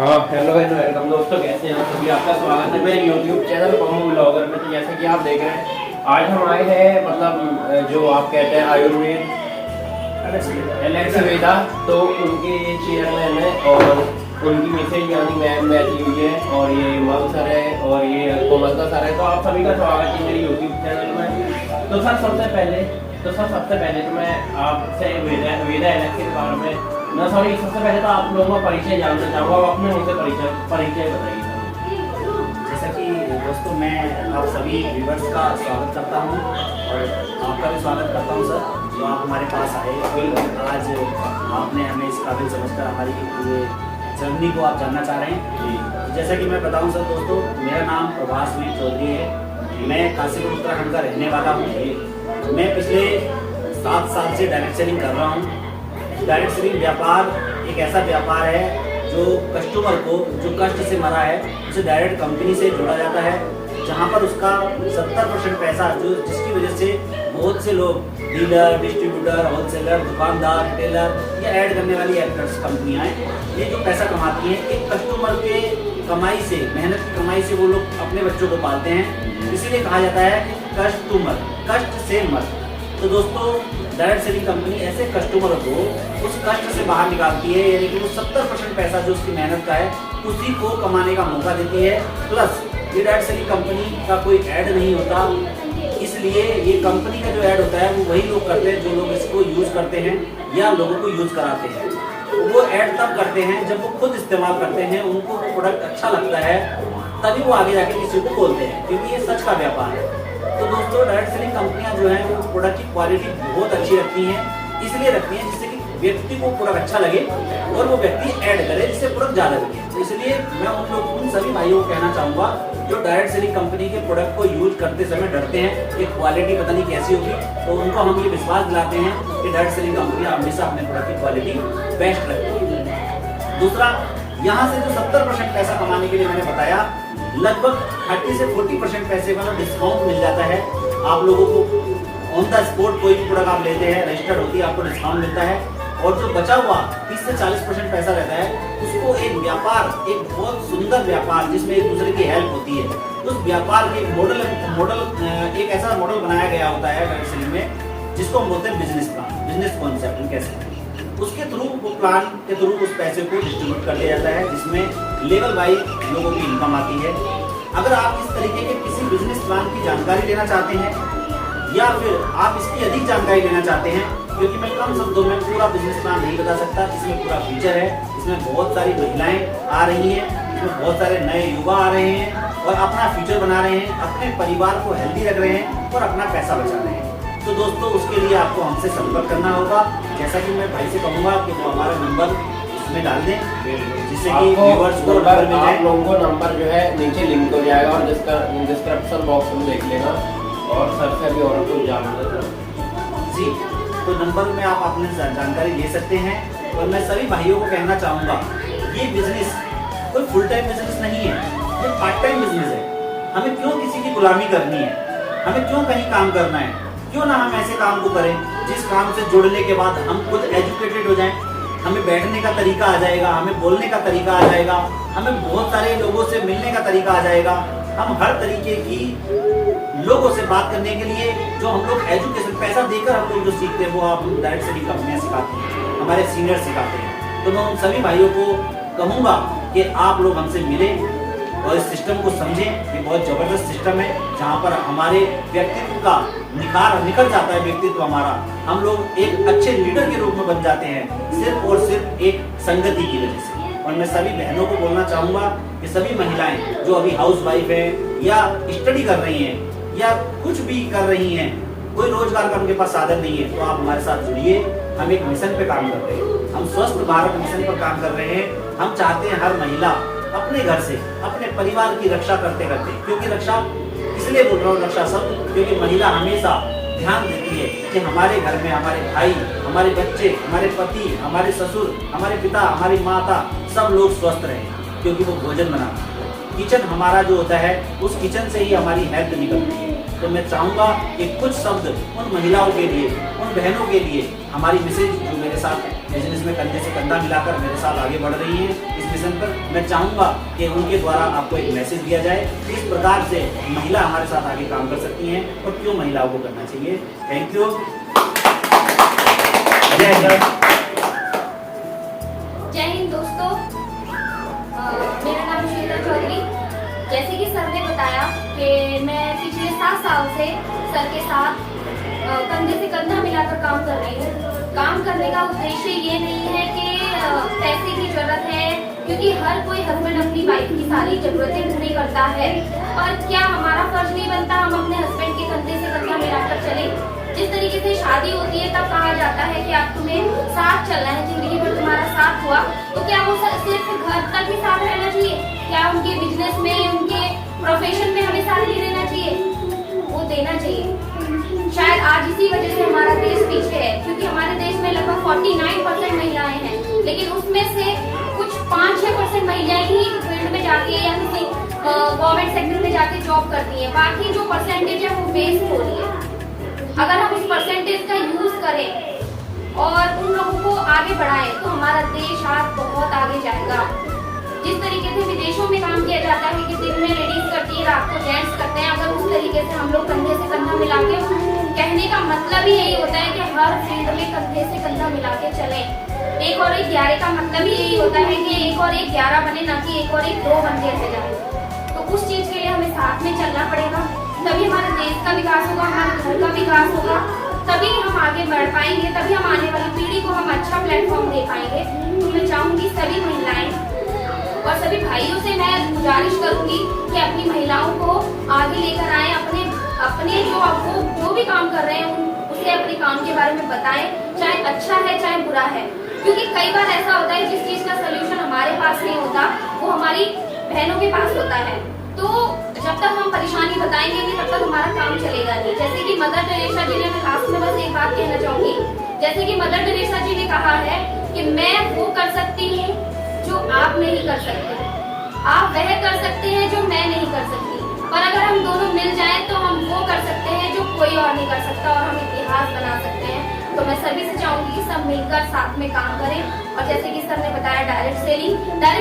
हाँ hello welcome दोस्तों, कैसे हैं आप सभी। आपका स्वागत है मेरे यूट्यूब चैनल पम्मू ब्लॉगर में। तो जैसा कि आप देख रहे हैं, आज हम आए हैं मतलब जो आप कहते हैं आयुर्वेद एलेक्स वेदा, तो उनके चेयरमैन है और उनकी मिसेज यानी मैम बैठी हुई है और ये मल सर है और ये कोमल का सर है। तो आप सभी का स्वागत है मेरे यूट्यूब चैनल में। तो सर सबसे पहले तो मैं आपसे वेदा एलेक्स के बारे में सबसे पहले तो आप लोगों का परिचय जानना चाहूँगा। आप अपने मुझसे परिचय बताइए। जैसा कि दोस्तों, मैं आप सभी व्यूवर्स का स्वागत करता हूं और आपका भी स्वागत करता हूं सर, जो आप हमारे पास आए। आज आपने हमें इस काबिल समझकर हमारी पूरे जर्नी को आप जानना चाह रहे हैं। जैसा कि मैं बताऊं सर दोस्तों, मेरा नाम प्रभास वीर चौधरी है। मैं काशीपुर उत्तराखंड का रहने वाला हूँ। मैं पिछले 7 साल से डायरेक्ट सेलिंग कर रहा हूँ। डायरेक्ट सेलिंग व्यापार एक ऐसा व्यापार है जो कस्टमर को जो कष्ट से मरा है उसे डायरेक्ट कंपनी से जोड़ा जाता है, जहां पर उसका 70% पैसा जिसकी वजह से बहुत से लोग डीलर, डिस्ट्रीब्यूटर, होलसेलर, दुकानदार, रिटेलर या ऐड करने वाली एक्टर्स कंपनियां हैं, ये जो पैसा कमाती हैं एक कस्टमर के कमाई से, मेहनत की कमाई से वो लोग अपने बच्चों को पालते हैं। इसीलिए कहा जाता है कि कस्टमर कष्ट से मत। तो दोस्तों, डायरेक्ट सेलिंग कंपनी ऐसे कस्टमर को उस कष्ट से बाहर निकालती है, यानी कि वो 70% पैसा जो उसकी मेहनत का है उसी को कमाने का मौका देती है। प्लस ये डायरेक्ट सेलिंग कंपनी का कोई ऐड नहीं होता, इसलिए ये कंपनी का जो ऐड होता है वो वही लोग करते हैं जो लोग इसको यूज करते हैं या लोगों को यूज कराते हैं। वो ऐड तब करते हैं जब वो खुद इस्तेमाल करते हैं, उनको प्रोडक्ट अच्छा लगता है, तभी वो आगे जाके किसी को बोलते हैं, क्योंकि ये सच का व्यापार है। तो दोस्तों, डायरेक्ट सेलिंग कंपनियां जो हैं वो प्रोडक्ट की क्वालिटी बहुत अच्छी रखती हैं, इसलिए रखती हैं जिससे कि व्यक्ति को प्रोडक्ट अच्छा लगे और वो व्यक्ति ऐड करे जिससे प्रोडक्ट ज़्यादा लगे। तो इसलिए मैं उन सभी भाइयों को कहना चाहूँगा जो डायरेक्ट सेलिंग कंपनी के प्रोडक्ट को यूज करते समय डरते हैं कि क्वालिटी पता नहीं कैसी होगी, तो उनको हम ये विश्वास दिलाते हैं कि डायरेक्ट सेलिंग कंपनियाँ हमेशा अपने प्रोडक्ट की क्वालिटी बेस्ट रखती है। दूसरा, यहाँ से जो 70% पैसा कमाने के लिए मैंने बताया, लगभग 30 से 40% पैसे का डिस्काउंट मिल जाता है आप लोगों को। ऑन द स्पॉट कोई भी प्रोडक्ट आप लेते हैं, रजिस्टर्ड होती है, आपको डिस्काउंट मिलता है। और जो बचा हुआ 30 से 40% पैसा रहता है, उसको एक व्यापार, एक बहुत सुंदर व्यापार जिसमें एक दूसरे की हेल्प होती है, उस व्यापार के मॉडल एक ऐसा मॉडल बनाया गया होता है डायरेक्ट सेलिंग में, जिसको हम बोलते हैं बिजनेस प्लान, बिजनेस कॉन्सेप्ट कैसे। उसके थ्रू वो प्लान के थ्रू उस पैसे को डिस्ट्रीब्यूट कर दिया जाता है, जिसमें लेवल वाइज लोगों की इनकम आती है। अगर आप इस तरीके के किसी बिजनेस प्लान की जानकारी लेना चाहते हैं या फिर आप इसकी अधिक जानकारी लेना चाहते हैं, क्योंकि मैं कम शब्दों में पूरा बिजनेस प्लान नहीं बता सकता, इसमें पूरा फीचर है, इसमें बहुत सारी महिलाएं आ रही हैं, इसमें बहुत सारे नए युवा आ रहे हैं और अपना फ्यूचर बना रहे हैं, अपने परिवार को हेल्दी रख रहे हैं और अपना पैसा बचा रहे हैं। तो दोस्तों, उसके लिए आपको हमसे संपर्क करना होगा। जैसा कि मैं भाई से कहूँगा कि वो हमारा नंबर इसमें डाल दें, जिससे कि व्यूअर्स को नंबर मिल जाए। आप लोगों को नंबर जो है नीचे लिंक हो जाएगा और डिस्क्रिप्शन बॉक्स में देख लेना और सर से भी और कुछ जानना जी। तो नंबर में आप अपनी जानकारी ले सकते हैं। और मैं सभी भाइयों को कहना चाहूँगा, ये बिजनेस कोई फुल टाइम बिजनेस नहीं है, ये पार्ट टाइम बिजनेस है। हमें क्यों किसी की गुलामी करनी है, हमें क्यों कहीं काम करना है, क्यों ना हम ऐसे काम को करें जिस काम से जुड़ने के बाद हम खुद एजुकेटेड हो जाएं, हमें बैठने का तरीका आ जाएगा, हमें बोलने का तरीका आ जाएगा, हमें बहुत सारे लोगों से मिलने का तरीका आ जाएगा। हम हर तरीके की लोगों से बात करने के लिए जो हम लोग एजुकेशन पैसा देकर हम लोग जो सीखते हैं वो आप डायरेक्ट सेलिंग कंपनियां सिखाती हैं, हमारे सीनियर सिखाते हैं। तो मैं उन सभी भाइयों को कहूँगा कि आप लोग हमसे मिलें और इस सिस्टम को समझें। ये बहुत ज़बरदस्त सिस्टम है जहाँ पर हमारे व्यक्तित्व का निखर जाता है व्यक्तित्व हमारा। हम लोग एक अच्छे लीडर के रूप में बन जाते हैं सिर्फ और सिर्फ एक संगति की वजह से। और मैं सभी बहनों को बोलना चाहूँगा कि सभी महिलाएं जो अभी हाउस वाइफ है या स्टडी कर रही हैं या कुछ भी कर रही हैं, कोई रोजगार का उनके पास साधन नहीं है, तो आप हमारे साथ जुड़िए। हम एक मिशन पे काम कर रहे हैं, हम स्वस्थ भारत मिशन पर काम कर रहे हैं। हम चाहते हैं हर महिला अपने घर से, अपने परिवार की रक्षा करते करते, क्योंकि रक्षा इसलिए बोल रहा हूँ रक्षा शब्द, क्योंकि महिला हमेशा ध्यान देती है कि हमारे घर में हमारे भाई, हमारे बच्चे, हमारे पति, हमारे ससुर, हमारे पिता, हमारी माता सब लोग स्वस्थ रहें, क्योंकि वो भोजन बनाते हैं। किचन हमारा जो होता है उस किचन से ही हमारी हेल्थ निकलती है। तो मैं चाहूँगा कि कुछ शब्द उन महिलाओं के लिए, उन बहनों के लिए, हमारी मिसेज जो मेरे साथ बिजनेस में कंधे से कंधा मिलाकर मेरे साथ आगे बढ़ रही हैं इस मिशन पर, मैं चाहूँगा कि उनके द्वारा आपको एक मैसेज दिया जाए कि इस प्रकार से महिला हमारे साथ आगे काम कर सकती हैं और क्यों महिलाओं को करना चाहिए। Thank you. जय हिंद दोस्तों, मेरा नाम श्वेता चौधरी। जैसे कि सर ने बताया कि मैं पिछले 7 साल से सर के साथ कंधे से कंधा मिलाकर काम कर रही हूँ। काम करने का उद्देश्य ये नहीं है कि पैसे की जरूरत है, क्योंकि हर कोई हस्बैंड अपनी वाइफ की सारी जरूरतें पूरी करता है, पर क्या हमारा फर्ज नहीं बनता हम अपने हस्बैंड के कंधे से कंधा मिलाकर चले। जिस तरीके से शादी होती है तब कहा जाता है कि आप तुम्हें साथ चलना है, जिंदगी भर तुम्हारा साथ हुआ, तो क्या वो सिर्फ घर तक ही साथ रहना चाहिए? क्या उनके बिजनेस में, उनके प्रोफेशन में हमें साथ नहीं देना चाहिए? वो देना चाहिए। शायद आज इसी वजह से हमारा देश पीछे है, क्योंकि हमारे देश में लगभग 49% महिलाएं हैं, लेकिन उसमें से कुछ 5-6% महिलाएं ही फील्ड में जाके या किसी गवर्नमेंट सेक्टर में जाके जॉब करती हैं। बाकी जो परसेंटेज है वो वेस्ट हो रही है। अगर हम उस परसेंटेज का यूज करें और उन लोगों को आगे बढ़ाएं तो हमारा देश आज बहुत आगे जाएगा। जिस तरीके से विदेशों में काम किया जाता है कि दिन में लेडीज करती है, रात को जेंट्स करते हैं, अगर उस तरीके से हम लोग कंधे से कंधा मिला के, कहने का मतलब ही यही होता है कि हर फील्ड में कंधे से कंधा मिला के चले। 1 और 1 11 का मतलब ही यही होता है कि 1 और 1 11 बने, ना कि 1 और 1 2 बन के जाए। तो उस चीज के लिए हमें साथ में चलना पड़ेगा, तभी हमारे देश का विकास होगा, हमारे घर का विकास होगा, तभी हम आगे बढ़ पाएंगे, तभी हम आने वाली पीढ़ी को हम अच्छा प्लेटफॉर्म दे पाएंगे। तो मैं चाहूंगी सभी महिलाएं और सभी भाइयों से मैं गुजारिश करूंगी कि अपनी महिलाओं को आगे लेकर आए, अपने जो भी काम कर रहे हैं उसे अपने काम के बारे में बताएं, चाहे अच्छा है चाहे बुरा है, क्योंकि कई बार ऐसा होता है जिस चीज का सोल्यूशन हमारे पास नहीं होता वो हमारी बहनों के पास होता है। तो जब तक हम परेशानी बताएंगे नहीं तब तक हमारा काम चलेगा नहीं। जैसे कि मदर टेरेसा जी ने, मैं लास्ट में बस एक बात कहना चाहूंगी, जैसे कि मदर टेरेसा जी ने कहा है कि मैं वो कर सकती हूँ जो आप नहीं कर सकते, आप वह कर सकते हैं जो मैं नहीं कर सकती, पर अगर हम दोनों मिल जाएं तो हम वो कर सकते हैं जो कोई और नहीं कर सकता और हम इतिहास बना सकते हैं। तो मैं सभी से चाहूंगी कि सब मिलकर साथ में काम करें। और जैसे कि सर ने बताया डायरेक्ट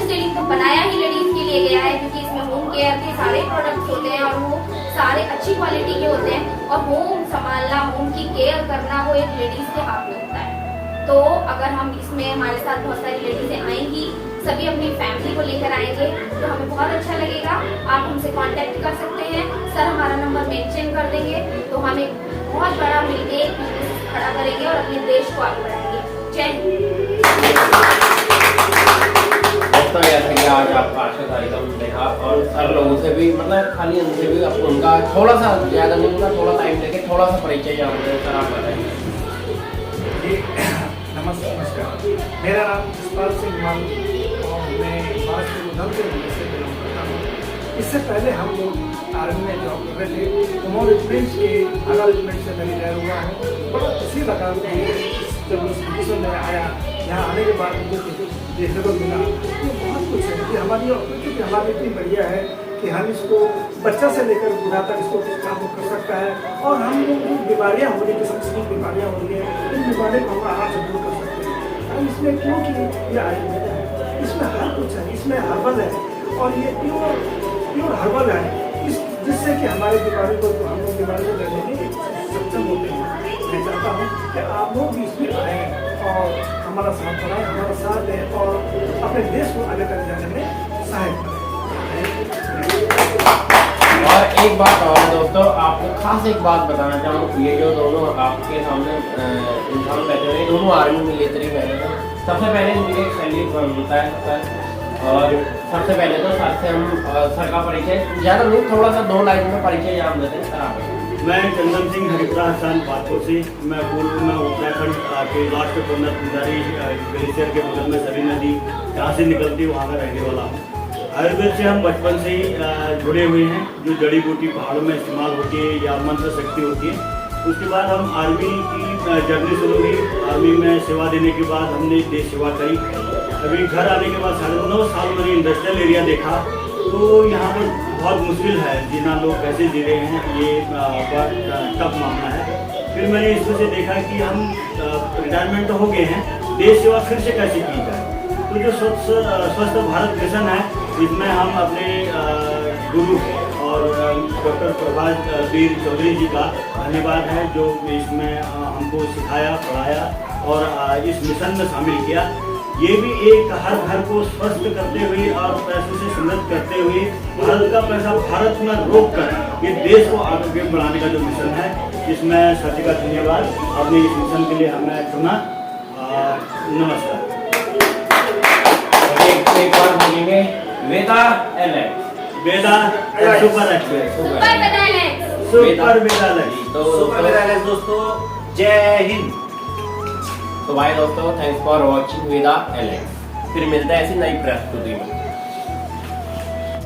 सेलिंग तो बनाया ही लेडीज के लिए गया है, क्योंकि इसमें होम केयर के सारे प्रोडक्ट्स होते हैं और वो सारे अच्छी क्वालिटी के होते हैं, और होम संभालना, होम की केयर करना वो एक लेडीज के हाथ में होता है। तो अगर हम इसमें हमारे साथ बहुत सारी लेडीजें आएंगी, सभी अपनी फैमिली को लेकर आएंगे तो हमें बहुत अच्छा लगेगा। आप हमसे कांटेक्ट कर सकते हैं, सर हमारा नंबर मेंशन कर देंगे, तो हम एक बहुत बड़ा मिलकर खड़ा करेंगे और अपने देश को आगे बढ़ाएंगे। जय हिंद। दोस्तों जैसे कि आज आपका आज का कार्यक्रम देखा और सर लोगों से भी, मतलब खाली उनसे भी उनका थोड़ा सा ज़्यादा नहीं होगा, थोड़ा टाइम लेके थोड़ा सा परिचय जानते हैं। सर आप बताइए। नमस्कार, मेरा नाम जसपाल सिंह मान और मैं महाराष्ट्र के उधमपुर जिले से बिलोंग करता हूँ। इससे पहले हम लोग आर्मी में जॉब कर रहे थे, तो रेजिमेंट के आधा रेजिमेंट से मैं रिटायर हुआ हूँ। बड़ा खुशी लगा जब उस मिशन में आया, यहाँ आने के बाद मुझे देखने को मिला ये बहुत कुछ है कि हमारी ऑपरेटिव हमारी इतनी बढ़िया है कि हम इसको बच्चा से लेकर बूढ़ा तक इसको काबू कर सकता है, और हम लोग जो बीमारियाँ हो रही है, किस्म की बीमारियाँ हो रही है, इन बीमारियों को हम आराम से दूर कर सकते हैं। और इसमें क्योंकि ये आयुर्वेद है, इसमें हर कुछ है, इसमें हर्बल है और ये प्योर हर्बल है, जिससे कि हमारे बीमारी को, हम लोग बीमारी को लड़ने में सक्षम होते हैं। मैं चाहता हूँ कि आप लोग भी इसमें आएँ और हमारा साथ बढ़ाएं, हमारा साथ दें और अपने देश को आगे कर जाने में सहायक करें। और एक बात और दोस्तों, आपको खास एक बात बताना चाहूँ, ये जो दोनों आपके सामने इंसान बैठे हुए दोनों आर्मी मिलिट्री में हैं। सबसे पहले मुझे एक सैल्यूट बनता है सर, और सबसे पहले तो सर से हम सर का परिचय ज़्यादा नहीं, थोड़ा सा 2 लाइन में परिचय जान देते हैं सर आप। मैं चंदन सिंह हरिपुरा हसान पातपुर से, मैं पूर्व में उत्तराखंड के लास्ट कोना कुंदारी ग्लेशियर के बगल में सभी नदी जहाँ से निकलती है वहाँ का रहने वाला हूँ। आयुर्वेद से हम बचपन से ही जुड़े हुए हैं, जो जड़ी बूटी पहाड़ों में इस्तेमाल होती है या मंत्र शक्ति होती है। उसके बाद हम आर्मी की जर्नी शुरू हुई, आर्मी में सेवा देने के बाद हमने देश सेवा करी। अभी घर आने के बाद 9.5 साल मैंने इंडस्ट्रियल एरिया देखा, तो यहाँ पर बहुत मुश्किल है, जीना लोग कैसे जी रहे हैं ये बहुत टफ मामला है। फिर मैंने इसमें से देखा कि हम रिटायरमेंट तो हो गए हैं, देश सेवा फिर से कैसे की जाए। तो जो स्वस्थ भारत मिशन है, इसमें हम अपने गुरु और डॉक्टर प्रभात वीर चौधरी जी का धन्यवाद है, जो इसमें हमको सिखाया, पढ़ाया और इस मिशन में शामिल किया। ये भी एक हर घर को स्वस्थ करते हुए और पैसे से समृद्ध करते हुए भारत का पैसा भारत में रोक कर ये देश को आगे बढ़ाने का जो मिशन है, इसमें सर जी का धन्यवाद। आपने इस मिशन के लिए हमें चुना। नमस्कार। एक बार बोलेंगे वेदा एलेक्स। वेदा सुपर एक्सप्रेस, सुपर वेदा एलेक्स। तो सुपर वेदा एलेक्स दोस्तों, जय हिंद। तो भाई दोस्तों, thanks for watching Veda Alex. फिर मिलते हैं ऐसी नई प्रस्तुति में।